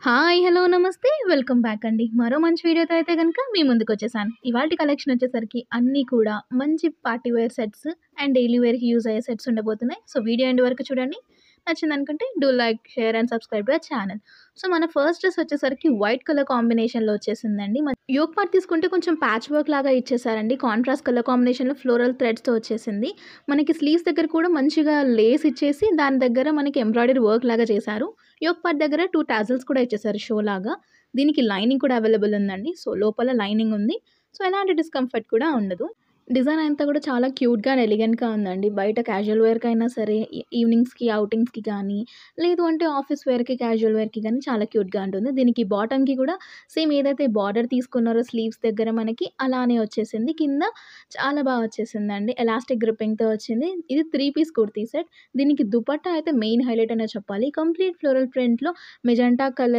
Hi! Hello! నమస్తే. Welcome back అండి. మరో మంచి వీడియోతో అయితే గనుక మీ ముందుకొచ్చేసాను. ఇవాల్టి కలెక్షన్ వచ్చేసరికి అన్నీ కూడా మంచి party wear sets and daily వేర్‌కి యూజ్ అయ్యే సెట్స్ ఉండబోతున్నాయి. సో, వీడియో ఎండ్ వరకు చూడండి. నచ్చిందనుకుంటే do like, share and subscribe to our channel. So, మన ఫస్ట్ డ్రెస్ వచ్చేసరికి వైట్ కలర్ కాంబినేషన్‌లో వచ్చేసిందండి. యోక్ పార్ట్ తీసుకుంటే కొంచెం ప్యాచ్ వర్క్ లాగా ఇచ్చేసారండి. కాంట్రాస్ట్ కలర్ కాంబినేషన్‌లో ఫ్లోరల్ థ్రెడ్స్‌తో వచ్చేసింది. మనకి స్లీవ్స్ దగ్గర కూడా మంచిగా లేస్ ఇచ్చేసి దాని దగ్గర మనకి ఎంబ్రాయిడరీ వర్క్ లాగా చేశారు. యోక్ పార్ట్ దగ్గర 2 టాజిల్స్ కూడా ఇచ్చేసారు షో లాగా. దీనికి లైనింగ్ కూడా అవైలబుల్ ఉందండి. సో, లోపల లైనింగ్ ఉంది. సో, ఎలాంటి డిస్కంఫర్ట్ కూడా ఉండదు. డిజైన్ అంతా కూడా చాలా క్యూట్‌గా అండ్ ఎలిగెంట్‌గా ఉందండి. బయట క్యాజువల్ వేర్‌కైనా సరే, ఈవినింగ్స్‌కి, ఔటింగ్స్‌కి కానీ, లేదు అంటే ఆఫీస్ వేర్‌కి, క్యాజువల్ వేర్‌కి గానీ చాలా క్యూట్‌గా ఉంటుంది. దీనికి బాటమ్‌కి కూడా సేమ్ ఏదైతే బార్డర్ తీసుకున్నారో స్లీవ్స్ దగ్గర మనకి అలానే వచ్చేసింది. కింద చాలా వచ్చేసిందండి. ఎలాస్టిక్ గ్రిప్పింగ్‌తో వచ్చింది. ఇది 3 పీస్ కుర్తీ సెట్. దీనికి దుపట్టా అయితే మెయిన్ హైలైట్ అనే చెప్పాలి. కంప్లీట్ ఫ్లోరల్ ప్రింట్‌లో మెజెంటా కలర్